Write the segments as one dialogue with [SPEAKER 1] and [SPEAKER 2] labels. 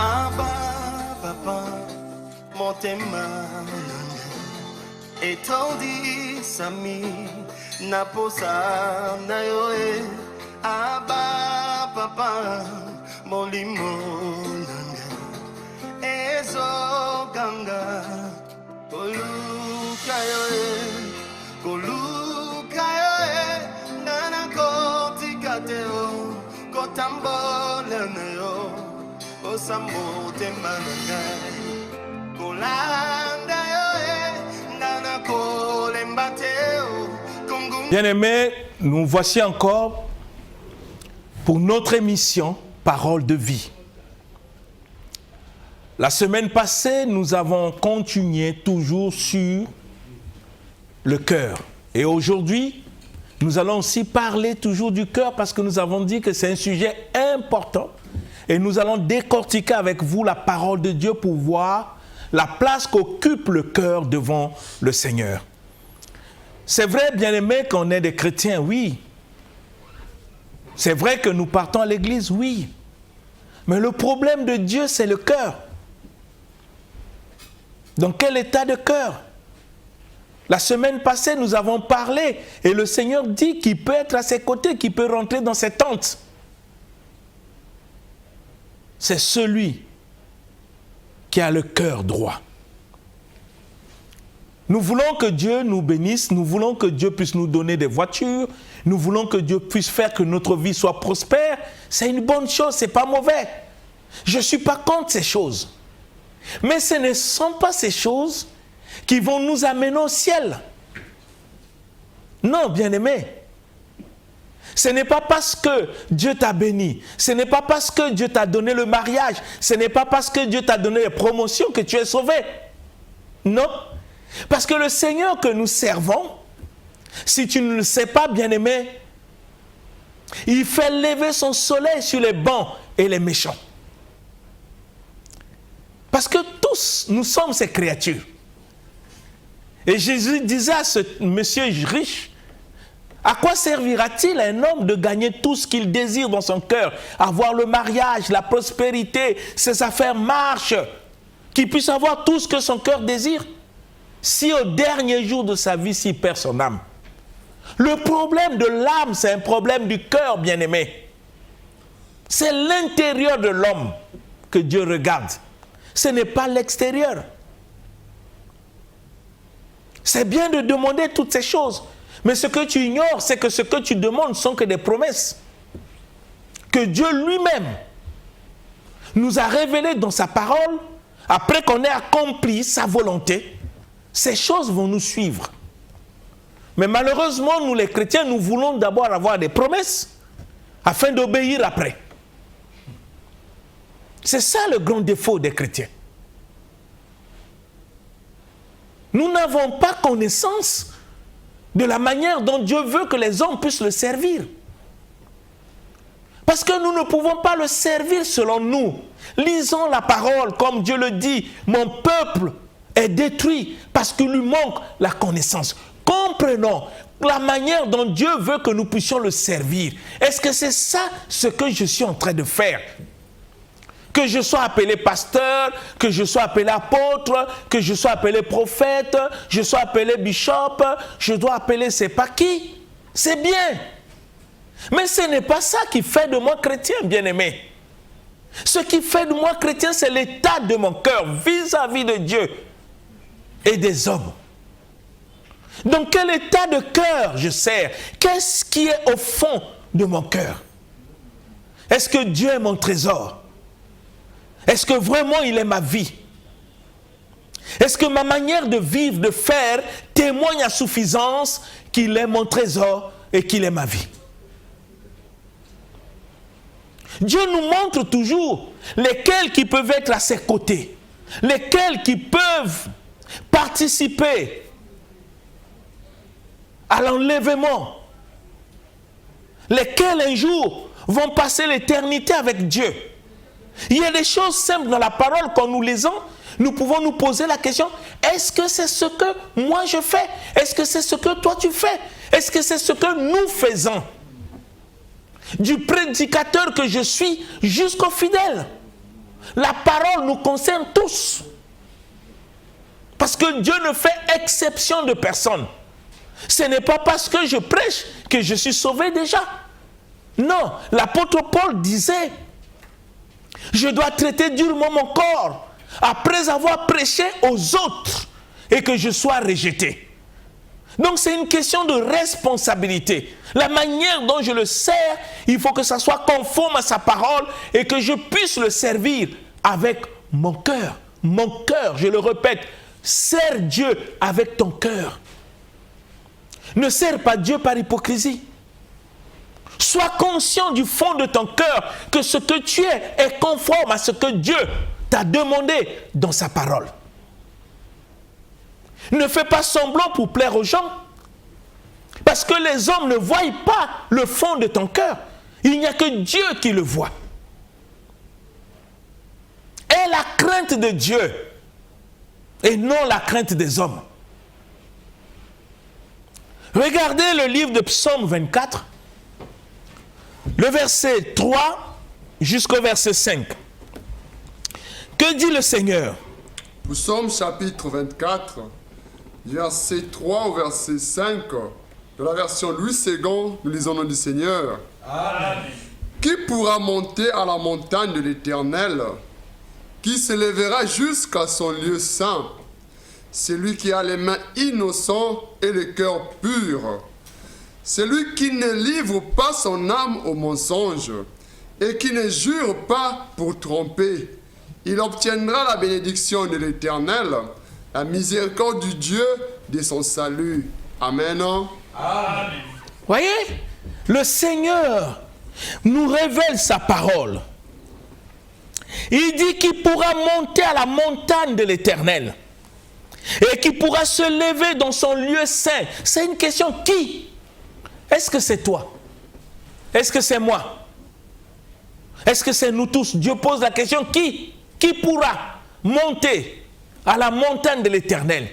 [SPEAKER 1] Abba, papa, motema etondi sami naposa na yoe. Abba, papa, molimo nanga ezo ganga koluka yoe nana kotika teo kotambola na yo osambo temanga kolanda yoe nana kolemba teo.
[SPEAKER 2] Bien-aimés, nous voici encore pour notre émission Parole de vie. La semaine passée, nous avons continué toujours sur le cœur. Et aujourd'hui, nous allons aussi parler toujours du cœur parce que nous avons dit que c'est un sujet important. Et nous allons décortiquer avec vous la parole de Dieu pour voir la place qu'occupe le cœur devant le Seigneur. C'est vrai, bien-aimés, qu'on est des chrétiens, oui. C'est vrai que nous partons à l'église, oui. Mais le problème de Dieu, c'est le cœur. Dans quel état de cœur? La semaine passée, nous avons parlé et le Seigneur dit qu'il peut être à ses côtés, qu'il peut rentrer dans ses tentes. C'est celui qui a le cœur droit. Nous voulons que Dieu nous bénisse, nous voulons que Dieu puisse nous donner des voitures, nous voulons que Dieu puisse faire que notre vie soit prospère. C'est une bonne chose, ce n'est pas mauvais. Je ne suis pas contre ces choses. Mais ce ne sont pas ces choses qui vont nous amener au ciel. Non, bien-aimés. Ce n'est pas parce que Dieu t'a béni, ce n'est pas parce que Dieu t'a donné le mariage, ce n'est pas parce que Dieu t'a donné les promotions que tu es sauvé. Non. Parce que le Seigneur que nous servons, si tu ne le sais pas, bien-aimé, il fait lever son soleil sur les bons et les méchants. Parce que tous, nous sommes ces créatures. Et Jésus disait à ce monsieur riche, à quoi servira-t-il à un homme de gagner tout ce qu'il désire dans son cœur, avoir le mariage, la prospérité, ses affaires marchent, qu'il puisse avoir tout ce que son cœur désire, si au dernier jour de sa vie, s'il perd son âme. Le problème de l'âme, c'est un problème du cœur, bien-aimé. C'est l'intérieur de l'homme que Dieu regarde. Ce n'est pas l'extérieur. C'est bien de demander toutes ces choses. Mais ce que tu ignores, c'est que ce que tu demandes ne sont que des promesses. Que Dieu lui-même nous a révélées dans sa parole, après qu'on ait accompli sa volonté. Ces choses vont nous suivre. Mais malheureusement, nous les chrétiens, nous voulons d'abord avoir des promesses afin d'obéir après. C'est ça le grand défaut des chrétiens. Nous n'avons pas connaissance de la manière dont Dieu veut que les hommes puissent le servir. Parce que nous ne pouvons pas le servir selon nous. Lisons la parole comme Dieu le dit. Mon peuple est détruit parce qu'il lui manque la connaissance. Comprenons la manière dont Dieu veut que nous puissions le servir. Est-ce que c'est ça ce que je suis en train de faire? Que je sois appelé pasteur, que je sois appelé apôtre, que je sois appelé prophète, je sois appelé bishop, je dois appeler c'est pas qui? C'est bien. Mais ce n'est pas ça qui fait de moi chrétien, bien-aimé. Ce qui fait de moi chrétien, c'est l'état de mon cœur vis-à-vis de Dieu et des hommes. Dans quel état de cœur je sers? Qu'est-ce qui est au fond de mon cœur? Est-ce que Dieu est mon trésor? Est-ce que vraiment il est ma vie? Est-ce que ma manière de vivre, de faire, témoigne à suffisance qu'il est mon trésor et qu'il est ma vie? Dieu nous montre toujours lesquels qui peuvent être à ses côtés, lesquels qui peuvent participer à l'enlèvement, lesquels un jour vont passer l'éternité avec Dieu. Il y a des choses simples dans la parole quand nous lisons, nous pouvons nous poser la question, est-ce que c'est ce que moi je fais? Est-ce que c'est ce que toi tu fais? Est-ce que c'est ce que nous faisons? Du prédicateur que je suis jusqu'au fidèle. la parole nous concerne tous. Parce que Dieu ne fait exception de personne. Ce n'est pas parce que je prêche que je suis sauvé déjà. Non, l'apôtre Paul disait, je dois traiter durement mon corps après avoir prêché aux autres et que je sois rejeté. Donc c'est une question de responsabilité. La manière dont je le sers, il faut que ça soit conforme à sa parole et que je puisse le servir avec mon cœur. Mon cœur, je le répète, sers Dieu avec ton cœur. Ne sers pas Dieu par hypocrisie. Sois conscient du fond de ton cœur que ce que tu es est conforme à ce que Dieu t'a demandé dans sa parole. Ne fais pas semblant pour plaire aux gens. Parce que les hommes ne voient pas le fond de ton cœur. Il n'y a que Dieu qui le voit. Aie la crainte de Dieu et non la crainte des hommes. Regardez le livre de Psaume 24, le verset 3 jusqu'au verset 5. Que dit le Seigneur?
[SPEAKER 3] Psaume chapitre 24, verset 3 au verset 5, de la version Louis II, nous lisons le nom du Seigneur. Amen. Qui pourra monter à la montagne de l'Éternel? Qui s'élèvera jusqu'à son lieu saint? Celui qui a les mains innocentes et le cœur pur. Celui qui ne livre pas son âme au mensonge et qui ne jure pas pour tromper. Il obtiendra la bénédiction de l'Éternel, la miséricorde du Dieu de son salut. Amen.
[SPEAKER 2] Amen. Voyez, le Seigneur nous révèle sa parole. Il dit qu'il pourra monter à la montagne de l'Éternel et qu'il pourra se lever dans son lieu saint. C'est une question qui? Est-ce que c'est toi? Est-ce que c'est moi? Est-ce que c'est nous tous? Dieu pose la question qui? Qui pourra monter à la montagne de l'Éternel?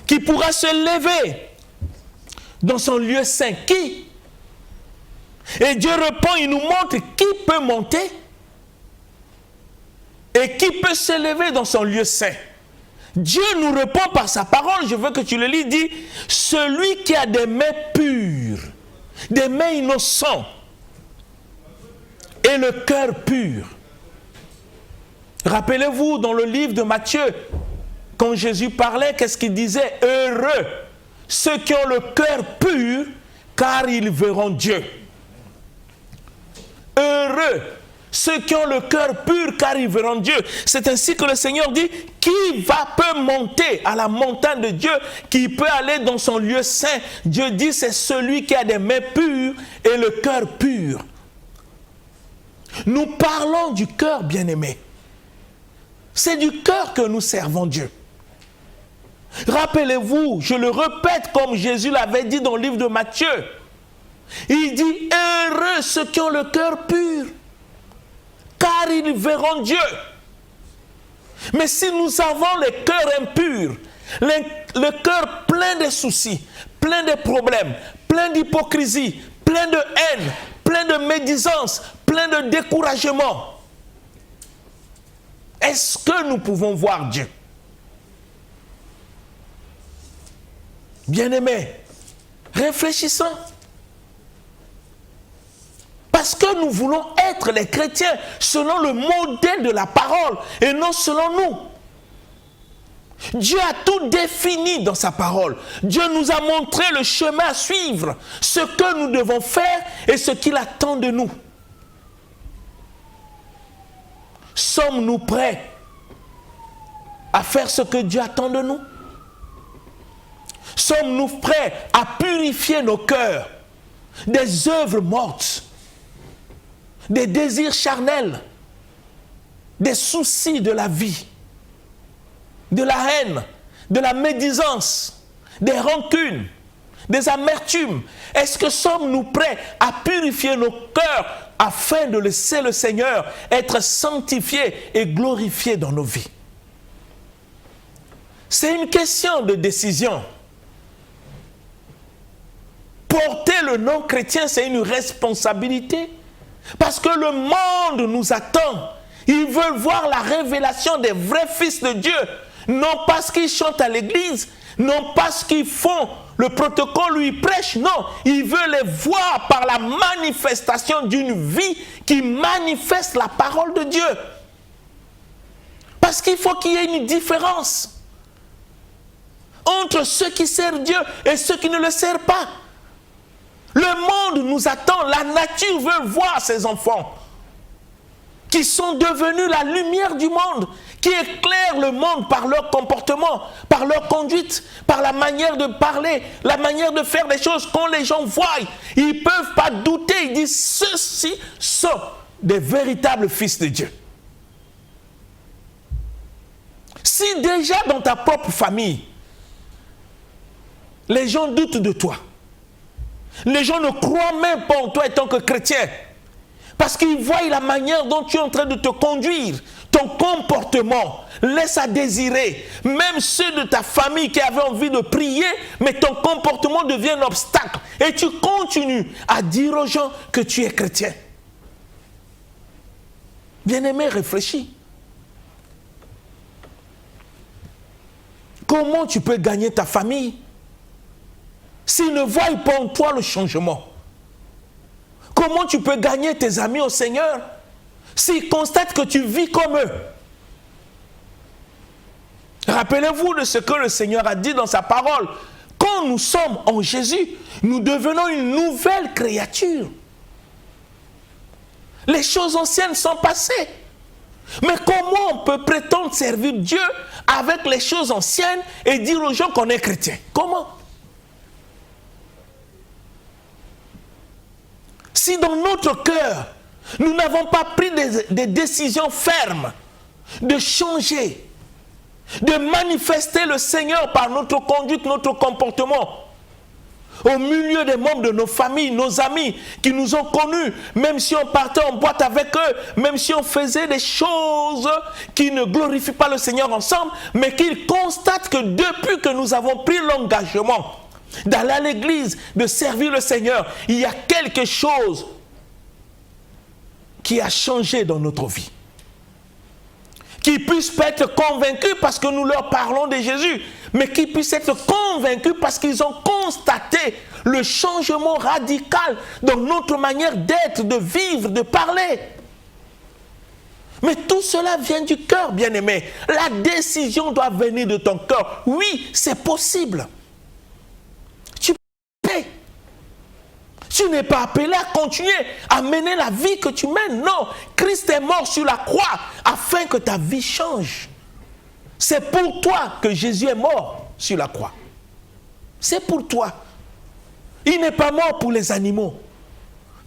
[SPEAKER 2] Qui pourra se lever dans son lieu saint? Qui? Et Dieu répond, il nous montre qui peut monter et qui peut se lever dans son lieu saint. Dieu nous répond par sa parole, je veux que tu le lis, dit, celui qui a des mains pures, des mains innocentes et le cœur pur. Rappelez-vous dans le livre de Matthieu, quand Jésus parlait, qu'est-ce qu'il disait? Heureux ceux qui ont le cœur pur, car ils verront Dieu. Heureux ceux qui ont le cœur pur, car ils verront Dieu. C'est ainsi que le Seigneur dit, qui peut monter à la montagne de Dieu, qui peut aller dans son lieu saint? Dieu dit, c'est celui qui a des mains pures et le cœur pur. Nous parlons du cœur, bien-aimé. C'est du cœur que nous servons Dieu. Rappelez-vous, je le répète comme Jésus l'avait dit dans le livre de Matthieu. Il dit, heureux ceux qui ont le cœur pur, car ils verront Dieu. Mais si nous avons le cœur impur, le cœur plein de soucis, plein de problèmes, plein d'hypocrisie, plein de haine, plein de médisance, plein de découragement, est-ce que nous pouvons voir Dieu? Bien-aimés, réfléchissons. Parce que nous voulons être les chrétiens selon le modèle de la parole et non selon nous. Dieu a tout défini dans sa parole. Dieu nous a montré le chemin à suivre, ce que nous devons faire et ce qu'il attend de nous. Sommes-nous prêts à faire ce que Dieu attend de nous? Sommes-nous prêts à purifier nos cœurs des œuvres mortes, des désirs charnels, des soucis de la vie, de la haine, de la médisance, des rancunes, des amertumes? Est-ce que sommes-nous prêts à purifier nos cœurs afin de laisser le Seigneur être sanctifié et glorifié dans nos vies? C'est une question de décision. Porter le nom chrétien, c'est une responsabilité. Parce que le monde nous attend. Ils veulent voir la révélation des vrais fils de Dieu. Non parce qu'ils chantent à l'église, non parce qu'ils font le protocole où ils prêchent, non. Ils veulent les voir par la manifestation d'une vie qui manifeste la parole de Dieu. Parce qu'il faut qu'il y ait une différence entre ceux qui servent Dieu et ceux qui ne le servent pas. Le monde nous attend, la nature veut voir ses enfants qui sont devenus la lumière du monde, qui éclairent le monde par leur comportement, par leur conduite, par la manière de parler, la manière de faire des choses. Quand les gens voient, ils ne peuvent pas douter, ils disent ceux-ci sont des véritables fils de Dieu. Si déjà dans ta propre famille, les gens doutent de toi, les gens ne croient même pas en toi en tant que chrétien, parce qu'ils voient la manière dont tu es en train de te conduire, ton comportement laisse à désirer. Même ceux de ta famille qui avaient envie de prier, mais ton comportement devient un obstacle. Et tu continues à dire aux gens que tu es chrétien. Bien-aimé, réfléchis. Comment tu peux gagner ta famille s'ils ne voient pas en toi le changement? Comment tu peux gagner tes amis au Seigneur s'ils constatent que tu vis comme eux? Rappelez-vous de ce que le Seigneur a dit dans sa parole. Quand nous sommes en Jésus, nous devenons une nouvelle créature. Les choses anciennes sont passées. Mais comment on peut prétendre servir Dieu avec les choses anciennes et dire aux gens qu'on est chrétien? Comment? Si dans notre cœur, nous n'avons pas pris des décisions fermes de changer, de manifester le Seigneur par notre conduite, notre comportement, au milieu des membres de nos familles, nos amis qui nous ont connus, même si on partait en boîte avec eux, même si on faisait des choses qui ne glorifient pas le Seigneur ensemble, mais qu'ils constatent que depuis que nous avons pris l'engagement d'aller à l'église, de servir le Seigneur, il y a quelque chose qui a changé dans notre vie. Qu'ils puissent pas être convaincus parce que nous leur parlons de Jésus, mais qu'ils puissent être convaincus parce qu'ils ont constaté le changement radical dans notre manière d'être, de vivre, de parler. Mais tout cela vient du cœur, bien-aimé. La décision doit venir de ton cœur. Oui, c'est possible. Tu n'es pas appelé à continuer à mener la vie que tu mènes. Non, Christ est mort sur la croix afin que ta vie change. C'est pour toi que Jésus est mort sur la croix. C'est pour toi. Il n'est pas mort pour les animaux.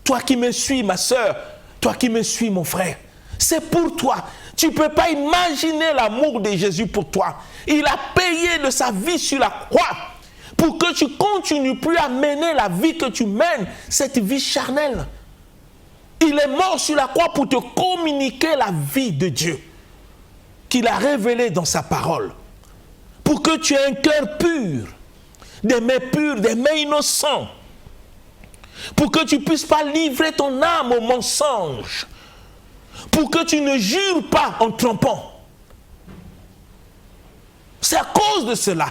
[SPEAKER 2] Toi qui me suis, ma soeur, toi qui me suis, mon frère, c'est pour toi. Tu ne peux pas imaginer l'amour de Jésus pour toi. Il a payé de sa vie sur la croix pour que tu continues plus à mener la vie que tu mènes, cette vie charnelle. Il est mort sur la croix pour te communiquer la vie de Dieu qu'il a révélée dans sa parole. Pour que tu aies un cœur pur, des mains pures, des mains innocentes. Pour que tu ne puisses pas livrer ton âme au mensonge. Pour que tu ne jures pas en trompant. C'est à cause de cela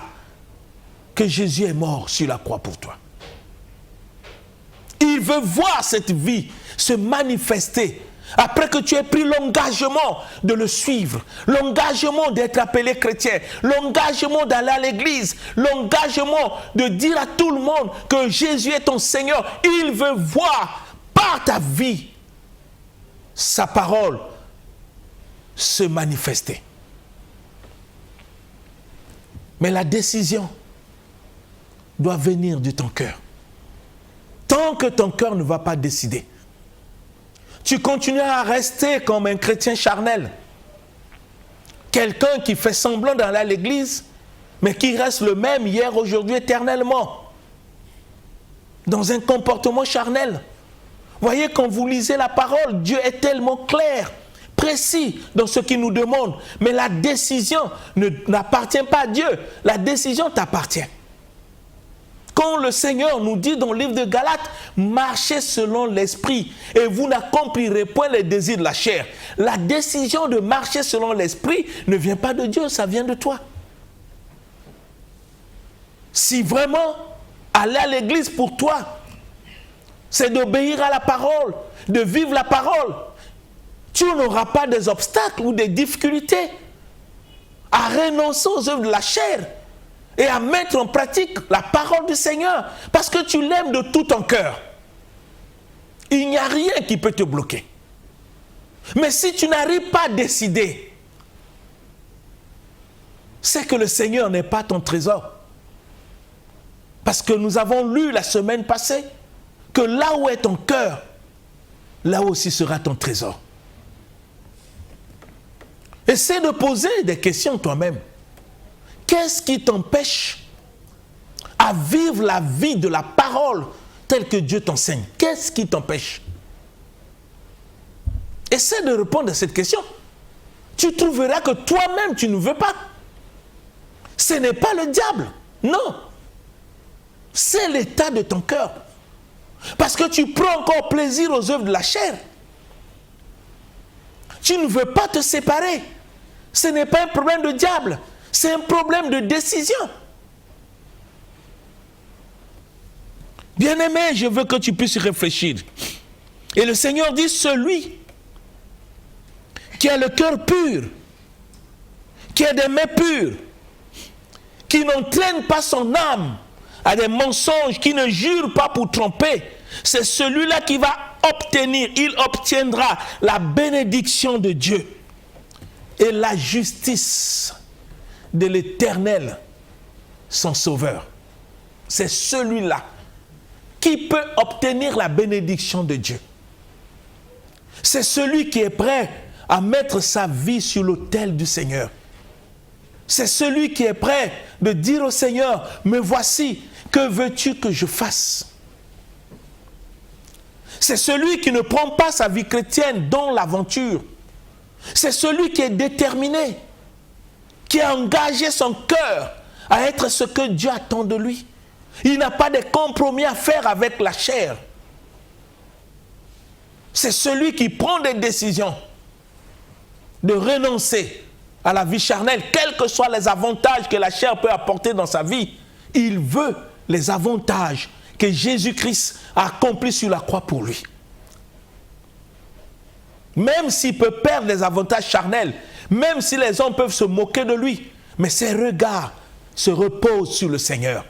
[SPEAKER 2] que Jésus est mort sur la croix pour toi. Il veut voir cette vie se manifester après que tu aies pris l'engagement de le suivre, l'engagement d'être appelé chrétien, l'engagement d'aller à l'église, l'engagement de dire à tout le monde que Jésus est ton Seigneur. Il veut voir par ta vie sa parole se manifester. Mais la décision doit venir de ton cœur. Tant que ton cœur ne va pas décider, tu continues à rester comme un chrétien charnel. Quelqu'un qui fait semblant d'aller à l'église, mais qui reste le même hier, aujourd'hui, éternellement. Dans un comportement charnel. Voyez, quand vous lisez la parole, Dieu est tellement clair, précis dans ce qu'il nous demande. Mais la décision n'appartient pas à Dieu. La décision t'appartient. Quand le Seigneur nous dit dans le livre de Galates, marchez selon l'esprit et vous n'accomplirez point les désirs de la chair. La décision de marcher selon l'esprit ne vient pas de Dieu, ça vient de toi. Si vraiment aller à l'église pour toi, c'est d'obéir à la parole, de vivre la parole, tu n'auras pas des obstacles ou des difficultés à renoncer aux œuvres de la chair et à mettre en pratique la parole du Seigneur parce que tu l'aimes de tout ton cœur. Il n'y a rien qui peut te bloquer. Mais si tu n'arrives pas à décider, c'est que le Seigneur n'est pas ton trésor. Parce que nous avons lu la semaine passée que là où est ton cœur, là aussi sera ton trésor. Essaie de poser des questions toi-même. Qu'est-ce qui t'empêche à vivre la vie de la parole telle que Dieu t'enseigne? Qu'est-ce qui t'empêche? Essaie de répondre à cette question. Tu trouveras que toi-même tu ne veux pas. Ce n'est pas le diable, non. C'est l'état de ton cœur. Parce que tu prends encore plaisir aux œuvres de la chair. Tu ne veux pas te séparer. Ce n'est pas un problème de diable. C'est un problème de décision. Bien-aimé, je veux que tu puisses réfléchir. Et le Seigneur dit, celui qui a le cœur pur, qui a des mains pures, qui n'entraîne pas son âme à des mensonges, qui ne jure pas pour tromper, c'est celui-là qui va obtenir, il obtiendra la bénédiction de Dieu et la justice de l'Éternel, son Sauveur. C'est celui-là qui peut obtenir la bénédiction de Dieu. C'est celui qui est prêt à mettre sa vie sur l'autel du Seigneur. C'est celui qui est prêt de dire au Seigneur, me voici, que veux-tu que je fasse? C'est celui qui ne prend pas sa vie chrétienne dans l'aventure. C'est celui qui est déterminé, qui a engagé son cœur à être ce que Dieu attend de lui. Il n'a pas de compromis à faire avec la chair. C'est celui qui prend des décisions de renoncer à la vie charnelle, quels que soient les avantages que la chair peut apporter dans sa vie. Il veut les avantages que Jésus-Christ a accomplis sur la croix pour lui. Même s'il peut perdre les avantages charnels, même si les hommes peuvent se moquer de lui, mais ses regards se reposent sur le Seigneur.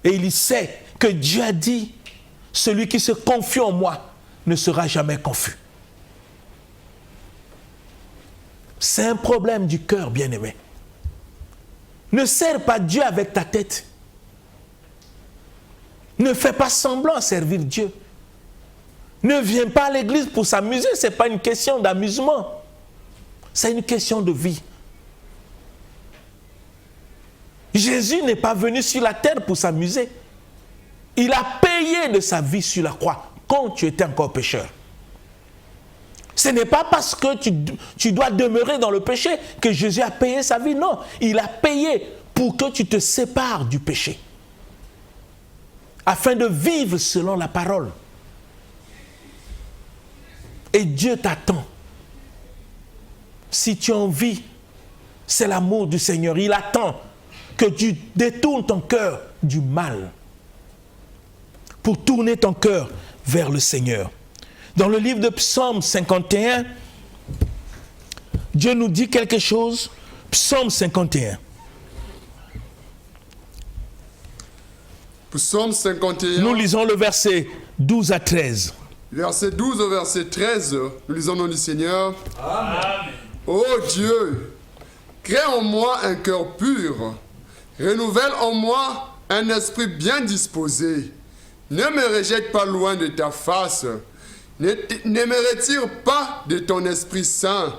[SPEAKER 2] Et il sait que Dieu a dit, celui qui se confie en moi ne sera jamais confus. C'est un problème du cœur, bien-aimé. Ne sers pas Dieu avec ta tête. Ne fais pas semblant à servir Dieu. Ne viens pas à l'église pour s'amuser, ce n'est pas une question d'amusement. C'est une question de vie. Jésus n'est pas venu sur la terre pour s'amuser. Il a payé de sa vie sur la croix quand tu étais encore pécheur. Ce n'est pas parce que tu dois demeurer dans le péché que Jésus a payé sa vie. Non, il a payé pour que tu te sépares du péché. Afin de vivre selon la parole. Et Dieu t'attend. Si tu as envie, c'est l'amour du Seigneur. Il attend que tu détournes ton cœur du mal pour tourner ton cœur vers le Seigneur. Dans le livre de Psaume 51, Dieu nous dit quelque chose. Psaume 51.
[SPEAKER 3] Psaume 51.
[SPEAKER 2] Nous lisons le verset 12 à 13.
[SPEAKER 3] Verset 12 au verset 13, nous lisons le nom du Seigneur. Amen. Ô Dieu, crée en moi un cœur pur, renouvelle en moi un esprit bien disposé. Ne me rejette pas loin de ta face, ne me retire pas de ton Esprit Saint.